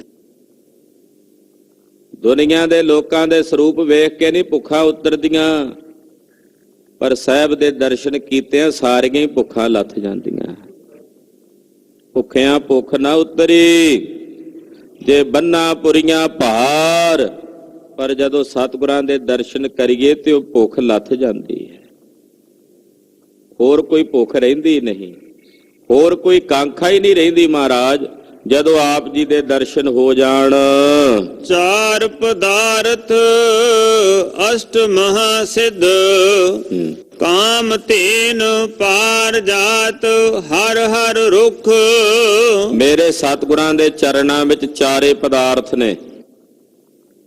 ਦੁਨੀਆਂ ਦੇ ਲੋਕਾਂ ਦੇ ਸਰੂਪ ਵੇਖ ਕੇ ਨਹੀਂ ਭੁੱਖਾਂ ਉਤਰਦੀਆਂ, ਪਰ ਸਾਹਿਬ ਦੇ ਦਰਸ਼ਨ ਕੀਤਿਆਂ ਸਾਰੀਆਂ ਹੀ ਭੁੱਖਾਂ ਲੱਥ ਜਾਂਦੀਆਂ। ਭੁੱਖਿਆਂ ਭੁੱਖ ਨਾ ਉਤਰੀ, ਜੇ ਬੰਨਾ ਪੁਰੀਆਂ ਭਾਰ। ਪਰ ਜਦੋਂ ਸਤਿਗੁਰਾਂ ਦੇ ਦਰਸ਼ਨ ਕਰੀਏ ਤੇ ਉਹ ਭੁੱਖ ਲੱਥ ਜਾਂਦੀ ਹੈ। ਹੋਰ ਕੋਈ ਭੁੱਖ ਰਹਿੰਦੀ ਨਹੀਂ, ਹੋਰ ਕੋਈ ਕਾਂਖਾ ਹੀ ਨਹੀਂ ਰਹਿੰਦੀ ਮਹਾਰਾਜ ਜਦੋਂ ਆਪ ਜੀ ਦੇ ਦਰਸ਼ਨ ਹੋ ਜਾਣ। ਚਾਰ ਪਦਾਰਥ ਅਸ਼ਟ ਮਹਾ ਸਿੱਧ, ਕਾਮ ਧੇਨ ਪਾਰ ਜਾਤ ਹਰ ਹਰ ਰੁਖ। ਮੇਰੇ ਸਤਿਗੁਰਾਂ ਦੇ ਚਰਨਾਂ ਵਿੱਚ ਚਾਰੇ ਪਦਾਰਥ ਨੇ।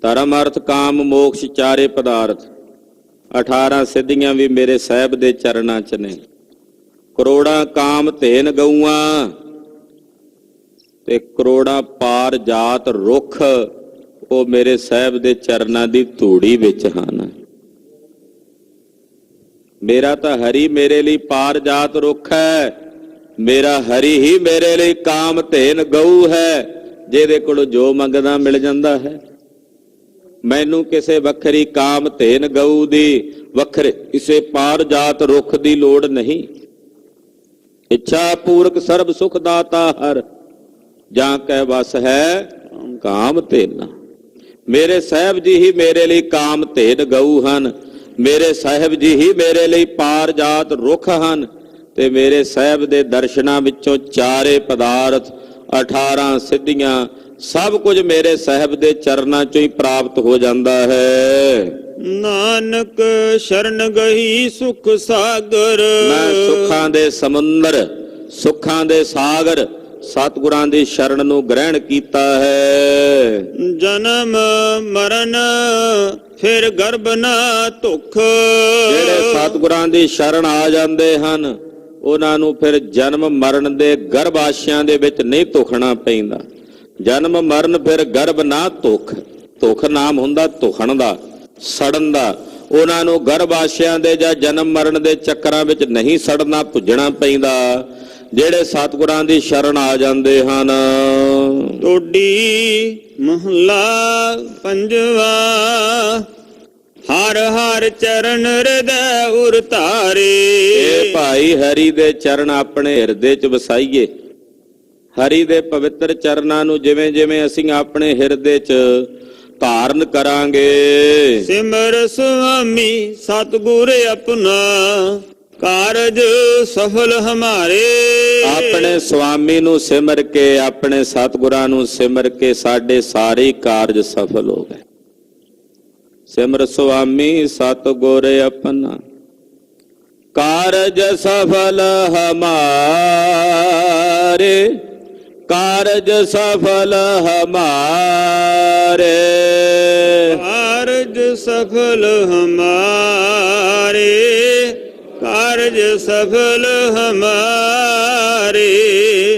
ਧਰਮ ਅਰਥ ਕਾਮ ਮੋਕਸ਼ ਚਾਰੇ ਪਦਾਰਥ। 18 ਸਿੱਧੀਆਂ ਵੀ ਮੇਰੇ ਸਾਹਿਬ ਦੇ ਚਰਨਾਂ 'ਚ ਨੇ। ਕਰੋੜਾਂ ਕਾਮ ਧੇਨ ਗਊਆਂ ਤੇ ਕਰੋੜਾਂ ਪਾਰ ਜਾਤ ਰੁੱਖ, ਉਹ ਮੇਰੇ ਸਾਹਿਬ ਦੇ ਚਰਨਾਂ ਦੀ ਧੂੜੀ ਵਿੱਚ ਹਨ। ਮੇਰਾ ਤਾਂ ਹਰੀ ਮੇਰੇ ਲਈ ਪਾਰ ਜਾਤ ਰੁੱਖ ਹੈ। ਮੇਰਾ ਹਰੀ ਹੀ ਮੇਰੇ ਲਈ ਕਾਮ ਧੇਨ ਗਊ ਹੈ, ਜਿਹਦੇ ਕੋਲੋਂ ਜੋ ਮੰਗਦਾ ਮਿਲ ਜਾਂਦਾ ਹੈ। ਮੈਨੂੰ ਕਿਸੇ ਵੱਖਰੀ ਕਾਮ ਧੇਨ ਗਊ ਦੀ, ਵੱਖਰੇ ਕਿਸੇ ਪਾਰ ਜਾਤ ਰੁੱਖ ਦੀ ਲੋੜ ਨਹੀਂ। ਇੱਛਾ ਪੂਰਕ ਸਰਬ ਸੁਖ ਦਾਤਾ ਹਰ, ਜਾਂ ਕਹਿ ਵਸ ਹੈ ਕਾਮ ਧੇਨਾ। ਮੇਰੇ ਸਾਹਿਬ ਜੀ ਹੀ ਮੇਰੇ ਲਈ ਕਾਮ ਧੇਨ ਗਊ ਹਨ। ਮੇਰੇ ਸਾਹਿਬ ਜੀ ਹੀ ਮੇਰੇ ਲਈ ਪਾਰ ਜਾਤ ਰੁੱਖ ਹਨ। ਤੇ ਮੇਰੇ ਸਾਹਿਬ ਦੇ ਦਰਸ਼ਨਾਂ ਵਿੱਚੋਂ ਚਾਰੇ ਪਦਾਰਥ, 18 ਸਿੱਧੀਆਂ, ਸਭ ਕੁਝ ਮੇਰੇ ਸਾਹਿਬ ਦੇ ਚਰਨਾਂ ਚੋਂ ਹੀ ਪ੍ਰਾਪਤ ਹੋ ਜਾਂਦਾ ਹੈ। ਨਾਨਕ ਸ਼ਰਨ ਗਈ ਸੁਖ ਸਾਗਰ। ਮੈਂ ਸੁੱਖਾਂ ਦੇ ਸਮੁੰਦਰ, ਸੁੱਖਾਂ ਦੇ ਸਾਗਰ ਸਤਿਗੁਰਾਂ ਦੀ ਸ਼ਰਨ ਨੂੰ ਗ੍ਰਹਿਣ ਕੀਤਾ ਹੈ। ਜਨਮ ਮਰਨ ਫਿਰ ਗਰਭ ਨਾ ਧੁਖ। ਜਿਹੜੇ ਸਤਿਗੁਰਾਂ ਦੀ ਸ਼ਰਨ ਆ ਜਾਂਦੇ ਹਨ ਉਹਨਾਂ ਨੂੰ ਫਿਰ ਜਨਮ ਮਰਨ ਦੇ ਗਰਭਾਸ਼ਿਆਂ ਦੇ ਵਿੱਚ ਨਹੀਂ ਧੁਖਣਾ ਪੈਂਦਾ। ਜਨਮ ਮਰਨ ਫਿਰ ਗਰਭ ਨਾ ਧੁਖ। ਧੁਖ ਨਾਮ ਹੁੰਦਾ ਧੁਖਣ ਦਾ, ਸੜਨ ਦਾ। ਉਹਨਾਂ ਨੂੰ ਗਰਭਾਸ਼ਿਆਂ ਦੇ ਜਾਂ ਜਨਮ ਮਰਨ ਦੇ ਚੱਕਰਾਂ ਵਿੱਚ ਨਹੀਂ ਸੜਨਾ ਭੁੱਜਣਾ ਪੈਂਦਾ, ਜਿਹੜੇ ਸਤਿਗੁਰਾਂ ਦੀ ਸ਼ਰਨ ਆ ਜਾਂਦੇ ਹਨ। ਟੋਡੀ ਮਹਲਾ ਪੰਜਵਾ। ਹਰ ਹਰ ਚਰਨ ਹਿਰਦੈ ਉਰ ਧਾਰੇ। ਇਹ ਭਾਈ ਹਰੀ ਦੇ ਚਰਨ ਆਪਣੇ ਹਿਰਦੇ 'ਚ ਵਸਾਈਏ। ਹਰੀ ਦੇ ਪਵਿੱਤਰ ਚਰਨਾਂ ਨੂੰ ਜਿਵੇਂ ਜਿਵੇਂ ਅਸੀਂ ਆਪਣੇ ਹਿਰਦੇ 'ਚ ਧਾਰਨ ਕਰਾਂਗੇ। ਸਿਮਰ ਸੁਆਮੀ ਸਤਿਗੁਰ ਆਪਣਾ, ਕਾਰਜ ਸਫਲ ਹਮਾਰੇ। ਆਪਣੇ ਸੁਆਮੀ ਨੂੰ ਸਿਮਰ ਕੇ, ਆਪਣੇ ਸਤਿਗੁਰਾਂ ਨੂੰ ਸਿਮਰ ਕੇ ਸਾਡੇ ਸਾਰੇ ਕਾਰਜ ਸਫਲ ਹੋ ਗਏ। ਸਿਮਰ ਸੁਆਮੀ ਸਤਿਗੁਰ ਆਪਣਾ, ਕਾਰਜ ਸਫਲ ਹਮਾਰੇ, ਕਾਰਜ ਸਫਲ ਹਮਾਰੇ, ਕਾਰਜ ਸਫਲ ਹਮਾਰੇ, ਕਾਰਜ ਸਫਲ ਹਮਾਰੇ,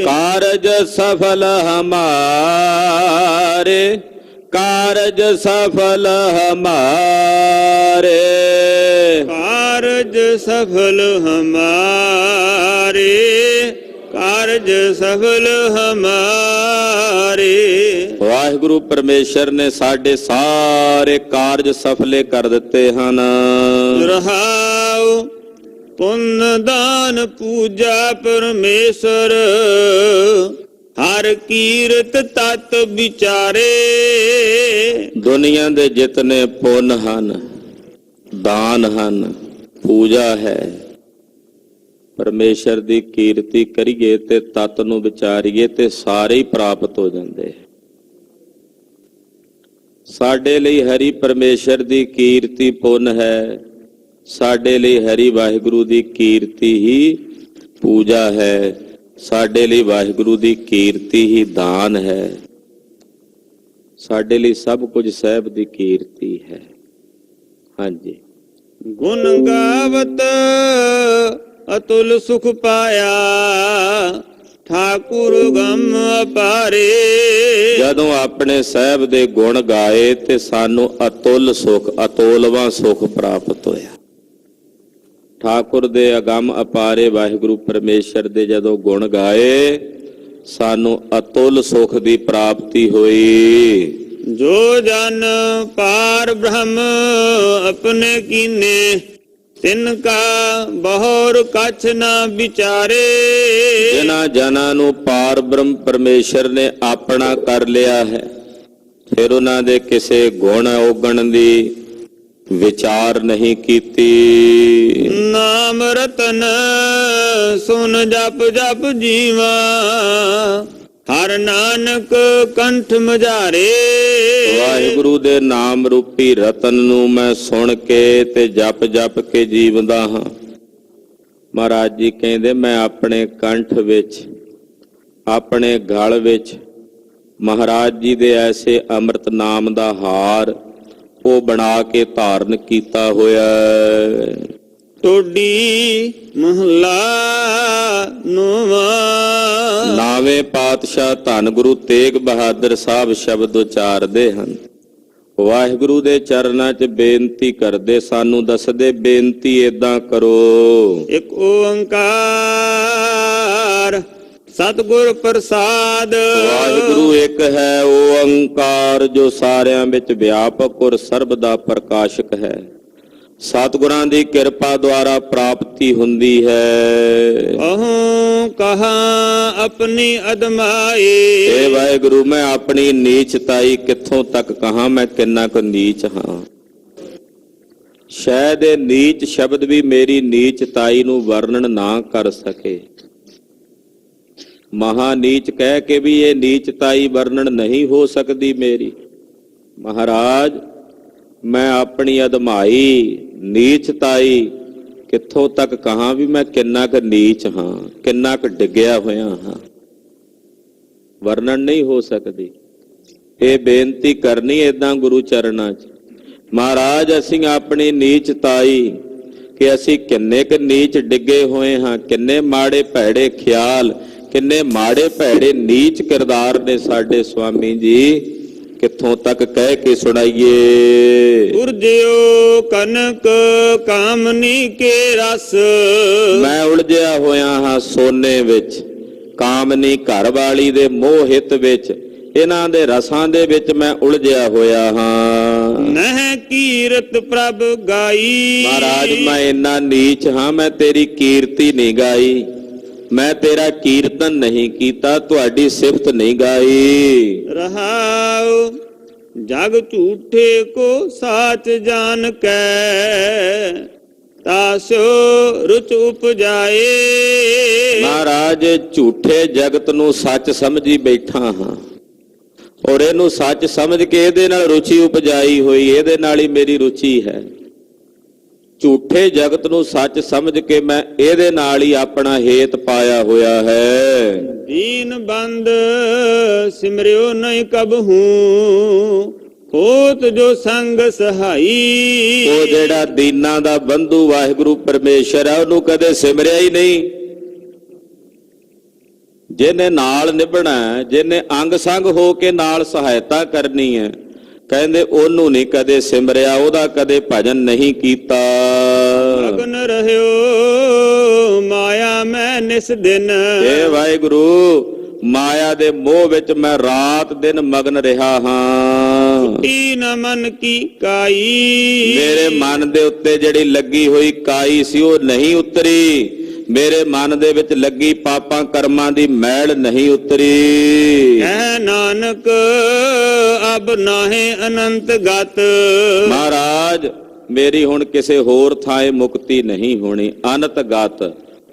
ਕਾਰਜ ਸਫਲ ਹਮਾਰੇ, ਕਾਰਜ ਸਫਲ ਹਮਾਰੇ, ਕਾਰਜ ਸਫਲ ਹਮਾਰੇ, ਕਾਰਜ ਸਫਲ ਹਮਾਰੇ। ਵਾਹਿਗੁਰੂ ਪਰਮੇਸ਼ਰ ਨੇ ਸਾਡੇ ਸਾਰੇ ਕਾਰਜ ਸਫਲੇ ਕਰ ਦਿੱਤੇ ਹਨ। ਰਹਾਉ ਪੁੰਨ ਦਾਨ ਪੂਜਾ ਪਰਮੇਸ਼ਰ, ਹਰ ਕੀਰਤ ਤਤ ਵਿਚਾਰੇ। ਦੁਨੀਆ ਦੇ ਜਿਤਨੇ ਪੁੰਨ ਹਨ, ਦਾਨ ਹਨ, ਪੂਜਾ ਹੈ, ਪਰਮੇਸ਼ਰ ਦੀ ਕੀਰਤੀ ਕਰੀਏ ਤੇ ਤਤ ਨੂੰ ਵਿਚਾਰੀਏ ਤੇ ਸਾਰੇ ਹੀ ਪ੍ਰਾਪਤ ਹੋ ਜਾਂਦੇ। ਸਾਡੇ ਲਈ ਹਰੀ ਪਰਮੇਸ਼ਰ ਦੀ ਕੀਰਤੀ ਪੁੰਨ ਹੈ, ਸਾਡੇ ਲਈ ਹਰੀ ਵਾਹਿਗੁਰੂ ਦੀ ਕੀਰਤੀ ਹੀ ਪੂਜਾ ਹੈ, ਸਾਡੇ ਲਈ ਵਾਹਿਗੁਰੂ ਦੀ ਕੀਰਤੀ ਹੀ ਦਾਨ ਹੈ, ਸਾਡੇ ਲਈ ਸਭ ਕੁਝ ਸਾਹਿਬ ਦੀ ਕੀਰਤੀ ਹੈ। ਹਾਂਜੀ। ਗੁਣ ਗਾਵਤ ਅਤੁਲ ਸੁਖ ਪਾਇਆ, ਠਾਕੁਰ ਗਮ ਅਪਾਰੇ। ਜਦੋਂ ਆਪਣੇ ਸਾਹਿਬ ਦੇ ਗੁਣ ਗਾਏ ਤੇ ਸਾਨੂੰ ਅਤੁੱਲ ਸੁਖ, ਅਤੋਲਵਾਂ ਸੁਖ ਪ੍ਰਾਪਤ ਹੋਇਆ। ਠਾਕੁਰ ਦੇ ਅਗੰਮ ਅਪਾਰੇ ਵਾਹਿਗੁਰੂ ਪਰਮੇਸ਼ਰ ਦੇ ਜਦੋਂ ਗੁਣ ਗਾਏ, ਸਾਨੂੰ ਅਤੁੱਲ ਸੁਖ ਦੀ ਪ੍ਰਾਪਤੀ ਹੋਈ। ਜੋ ਜਨ ਪਾਰ ਬ੍ਰਹਮ ਆਪਣੇ ਕੀਨੇ, ਤਿਨ ਕਾ ਬਹੁਰ ਕਛ ਨਾ ਵਿਚਾਰੇ। ਜਿਨ੍ਹਾਂ ਜਨਾਂ ਨੂੰ ਪਾਰ ਬ੍ਰਹਮ ਪਰਮੇਸ਼ਰ ਨੇ ਆਪਣਾ ਕਰ ਲਿਆ ਹੈ, ਫਿਰ ਉਹਨਾਂ ਦੇ ਕਿਸੇ ਗੁਣ ਔਗਣ ਦੀ ਵਿਚਾਰ ਨਹੀਂ ਕੀਤੀ। ਨਾਮ ਰਤਨ ਸੁਨ ਜਪ ਜਪ ਜੀਵਾ, ਹਰ ਨਾਨਕ ਕੰਠ ਮਝਾਰੇ। ਵਾਹਿਗੁਰੂ ਦੇ ਨਾਮ ਰੂਪੀ ਰਤਨ ਨੂੰ ਮੈਂ ਸੁਣ ਕੇ ਤੇ ਜਪ ਜਪ ਕੇ ਜੀਵਦਾ ਹਾਂ। ਮਹਾਰਾਜ ਜੀ ਕਹਿੰਦੇ ਮੈਂ ਆਪਣੇ ਕੰਠ ਵਿੱਚ, ਆਪਣੇ ਗਲ ਵਿੱਚ ਮਹਾਰਾਜ ਜੀ ਦੇ ਐਸੇ ਅੰਮ੍ਰਿਤ ਨਾਮ ਦਾ ਹਾਰ ਉਹ ਬਣਾ ਕੇ ਧਾਰਨ ਕੀਤਾ ਹੋਇਆ। ਟੋਡੀ ਮਹਲਾ ਨੌਵਾਂ। ਨਾਵੇਂ ਪਾਤਸ਼ਾਹ ਧੰਨ ਗੁਰੂ ਤੇਗ ਬਹਾਦਰ ਸਾਹਿਬ ਸ਼ਬਦ ਉਚਾਰਦੇ ਹਨ। ਵਾਹਿਗੁਰੂ ਦੇ ਚਰਨਾਂ 'ਚ ਬੇਨਤੀ ਕਰਦੇ, ਸਾਨੂੰ ਦੱਸਦੇ ਬੇਨਤੀ ਏਦਾਂ ਕਰੋ। ਇੱਕ ਓੰਕਾਰ ਸਤਿਗੁਰ ਪ੍ਰਸਾਦ। ਵਾਹਿਗੁਰੂ ਇੱਕ ਹੈ ਓੰਕਾਰ, ਜੋ ਸਾਰਿਆਂ ਵਿੱਚ ਵਿਆਪਕ ਔਰ ਸਰਬ ਦਾ ਪ੍ਰਕਾਸ਼ਕ ਹੈ। ਸਤਿਗੁਰਾਂ ਦੀ ਕਿਰਪਾ ਦੁਆਰਾ ਪ੍ਰਾਪਤੀ ਹੁੰਦੀ ਹੈ। ਅਹੂੰ ਕਹਾ ਆਪਣੀ ਅਦਮਾਈ। ਇਹ ਵਾਹਿਗੁਰੂ ਮੈਂ ਆਪਣੀ ਨੀਚਤਾਈ ਕਿੱਥੋਂ ਤੱਕ ਕਹਾਂ, ਮੈਂ ਕਿੰਨਾ ਕੁ ਨੀਚ ਹਾਂ। ਸ਼ਾਇਦ ਇਹ ਨੀਚ ਸ਼ਬਦ ਵੀ ਮੇਰੀ ਨੀਚਤਾਈ ਨੂੰ ਵਰਣਨ ਨਾ ਕਰ ਸਕੇ। ਮਹਾ ਨੀਚ ਕਹਿ ਕੇ ਵੀ ਇਹ ਨੀਚਤਾਈ ਵਰਣਨ ਨਹੀਂ ਹੋ ਸਕਦੀ ਮੇਰੀ। ਮਹਾਰਾਜ ਮੈਂ ਆਪਣੀ ਅਧਮਾਈ ਨੀਚਤਾਈ ਕਿੱਥੋਂ ਤੱਕ ਕਹਾਂ ਵੀ ਮੈਂ ਕਿੰਨਾ ਕੁ ਨੀਚ ਹਾਂ, ਕਿੰਨਾ ਕੁ ਡਿੱਗਿਆ ਹੋਇਆ ਹਾਂ, ਵਰਣਨ ਨਹੀਂ ਹੋ ਸਕਦੀ। ਇਹ ਬੇਨਤੀ ਕਰਨੀ ਏਦਾਂ ਗੁਰੂ ਚਰਨਾਂ 'ਚ। ਮਹਾਰਾਜ ਅਸੀਂ ਆਪਣੀ ਨੀਚਤਾਈ ਕਿ ਅਸੀਂ ਕਿੰਨੇ ਕੁ ਨੀਚ ਡਿੱਗੇ ਹੋਏ ਹਾਂ, ਕਿੰਨੇ ਮਾੜੇ ਭੈੜੇ ਖਿਆਲ, ਕਿੰਨੇ ਮਾੜੇ ਭੈੜੇ ਨੀਚ ਕਿਰਦਾਰ ਨੇ ਸਾਡੇ ਸੁਆਮੀ ਜੀ। ਕਿੱਥੋਂ ਤੱਕ ਕਹਿ ਕੇ ਸੁਣਾਈਏ। ਉਰਜਿਓ ਕਨਕ ਕਾਮਨੀ ਕੇ ਰਸ। ਮੈਂ ਉਲਝਿਆ ਹੋਇਆ ਹਾਂ ਸੋਨੇ ਵਿੱਚ, ਕਾਮਨੀ ਘਰ ਵਾਲੀ ਦੇ ਮੋਹ ਹਿੱਤ ਵਿੱਚ, ਇਹਨਾਂ ਦੇ ਰਸਾਂ ਦੇ ਵਿੱਚ ਮੈਂ ਉਲਝਿਆ ਹੋਇਆ ਹਾਂ। ਨਹਿ ਕੀਰਤ ਪ੍ਰਭ ਗਾਈ। ਮਹਾਰਾਜ ਮੈਂ ਇੰਨਾ ਨੀਚ ਹਾਂ, ਮੈਂ ਤੇਰੀ ਕੀਰਤੀ ਨਹੀਂ ਗਾਈ, ਮੈਂ ਤੇਰਾ ਕੀਰਤਨ ਨਹੀਂ ਕੀਤਾ, ਤੁਹਾਡੀ ਸਿਫਤ ਨਹੀਂ ਗਾਈ। ਰਹਾਉ ਜਗ ਝੂਠੇ ਕੋ ਸਾਚ ਜਾਣ ਕੈ, ਤਾਸੋ ਰੁਚ ਉਪਜਾਏ। ਮਹਾਰਾਜ ਝੂਠੇ ਜਗਤ ਨੂੰ ਸੱਚ ਸਮਝੀ ਬੈਠਾ ਹਾਂ, ਔਰ ਇਹਨੂੰ ਸੱਚ ਸਮਝ ਕੇ ਇਹਦੇ ਨਾਲ ਰੁਚੀ ਉਪਜਾਈ ਹੋਈ, ਇਹਦੇ ਨਾਲ ਹੀ ਮੇਰੀ ਰੁਚੀ ਹੈ। ਝੂਠੇ ਜਗਤ ਨੂੰ ਸੱਚ ਸਮਝ ਕੇ ਮੈਂ ਇਹਦੇ ਨਾਲ ਹੀ ਆਪਣਾ ਹੇਤ ਪਾਇਆ ਹੋਇਆ ਹੈ। ਦੀਨ ਬੰਦ ਸਿਮਰਿਓ ਨਹੀਂ ਕਬਹੂ, ਹੋਤ ਜੋ ਸੰਗ ਸਹਾਈ। ਉਹ ਜਿਹੜਾ ਦੀਨਾਂ ਦਾ ਬੰਧੂ ਵਾਹਿਗੁਰੂ ਪਰਮੇਸ਼ਰ ਹੈ, ਉਹਨੂੰ ਕਦੇ ਸਿਮਰਿਆ ਹੀ ਨਹੀਂ। ਜਿਹਨੇ ਨਾਲ ਨਿਭਣਾ, ਜਿਹਨੇ ਅੰਗ ਸੰਗ ਹੋ ਕੇ ਨਾਲ ਸਹਾਇਤਾ ਕਰਨੀ ਹੈ, ਕਹਿੰਦੇ ਉਹਨੂੰ ਨਹੀਂ ਕਦੇ ਸਿਮਰਿਆ, ਉਹਦਾ ਕਦੇ ਭਜਨ ਨਹੀਂ ਕੀਤਾ। ਮਗਨ ਰਹਿਓ ਮਾਇਆ ਮੈਂ ਨਿਸ ਦਿਨ। ਏ ਵਾਹਿਗੁਰੂ, ਮਾਇਆ ਦੇ ਮੋਹ ਵਿੱਚ ਮੈਂ ਰਾਤ ਦਿਨ ਮਗਨ ਰਿਹਾ ਹਾਂ। ਟੁੱਟੀ ਨ ਮਨ ਕੀ ਕਾਈ। ਮੇਰੇ ਮਨ ਦੇ ਉੱਤੇ ਜਿਹੜੀ ਲੱਗੀ ਹੋਈ ਕਾਈ ਸੀ ਉਹ ਨਹੀਂ ਉਤਰੀ, ਮੇਰੇ ਮਨ ਦੇ ਵਿੱਚ ਲੱਗੀ ਪਾਪਾਂ ਕਰਮਾਂ ਦੀ ਮੈਲ ਨਹੀਂ ਉਤਰੀ। ਕਹਿ ਨਾਨਕ ਅਬ ਨਾਹੇ ਅਨੰਤ ਗਤ। ਮਹਾਰਾਜ ਮੇਰੀ ਹੁਣ ਕਿਸੇ ਹੋਰ ਥਾਂ ਮੁਕਤੀ ਨਹੀਂ ਹੋਣੀ। ਅਨੰਤ ਗਤ,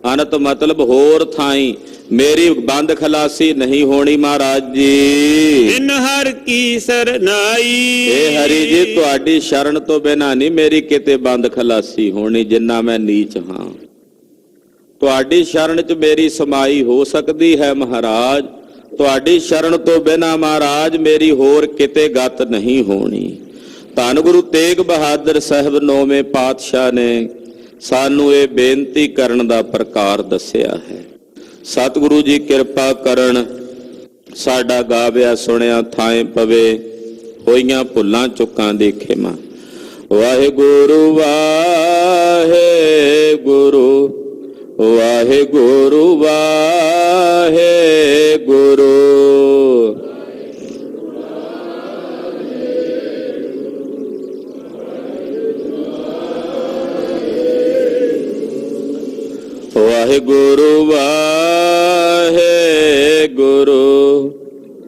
ਅਨੰਤ ਮਤਲਬ ਹੋਰ ਥਾਈ, ਮੇਰੀ ਬੰਦ ਖਲਾਸੀ ਨਹੀਂ ਹੋਣੀ। ਮਹਾਰਾਜ ਜੀ ਇਨ ਹਰ ਕੀ ਸਰਨਾਈ। ਇਹ ਹਰੀ ਜੀ ਤੁਹਾਡੀ ਸ਼ਰਨ ਤੋਂ ਬਿਨਾਂ ਨਹੀਂ ਮੇਰੀ ਕਿਤੇ ਬੰਦ ਖਲਾਸੀ ਹੋਣੀ। ਜਿੰਨਾ ਮੈਂ ਨੀਚ ਹਾਂ, ਤੁਹਾਡੀ ਸ਼ਰਨ 'ਚ ਮੇਰੀ ਸਮਾਈ ਹੋ ਸਕਦੀ ਹੈ। ਮਹਾਰਾਜ ਤੁਹਾਡੀ ਸ਼ਰਨ ਤੋਂ ਬਿਨਾਂ ਮਹਾਰਾਜ ਮੇਰੀ ਹੋਰ ਕਿਤੇ ਗਤ ਨਹੀਂ ਹੋਣੀ। ਧੰਨ ਗੁਰੂ ਤੇਗ ਬਹਾਦਰ ਸਾਹਿਬ 9ਵੇਂ ਪਾਤਸ਼ਾਹ ਨੇ ਸਾਨੂੰ ਇਹ ਬੇਨਤੀ ਕਰਨ ਦਾ ਪ੍ਰਕਾਰ ਦੱਸਿਆ ਹੈ। ਸਤਿਗੁਰੂ ਜੀ ਕਿਰਪਾ ਕਰਨ, ਸਾਡਾ ਗਾਵਿਆ ਸੁਣਿਆ ਥਾਂ ਪਵੇ, ਹੋਈਆਂ ਭੁੱਲਾਂ ਚੁੱਕਾਂ ਦੀ ਖਿਮਾ। ਵਾਹਿਗੁਰੂ ਵਾਹਿਗੁਰੂ ਵਾਹਿਗੁਰੂ ਵਾਹਿਗੁਰੂ। ਵਾਹਿਗੁਰੂ ਵਾਹਿਗੁਰੂ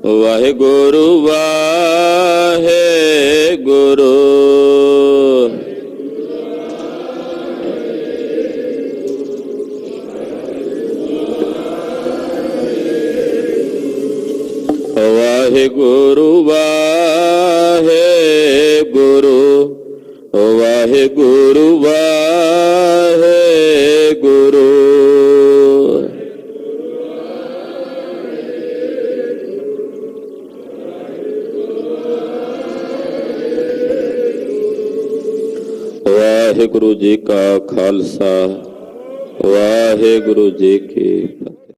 ਵਾਹਿਗੁਰੂ ਵਾਹਿਗੁਰੂ। ਵਾਹਿਗੁਰੂ ਵਾਹਿਗੁਰੂ ਵਾਹਿਗੁਰੂ ਵਾਹਿਗੁਰੂ। ਵਾਹਿਗੁਰੂ ਜੀ ਕਾ ਖਾਲਸਾ, ਵਾਹਿਗੁਰੂ ਜੀ ਕੀ ਫਤਿਹ।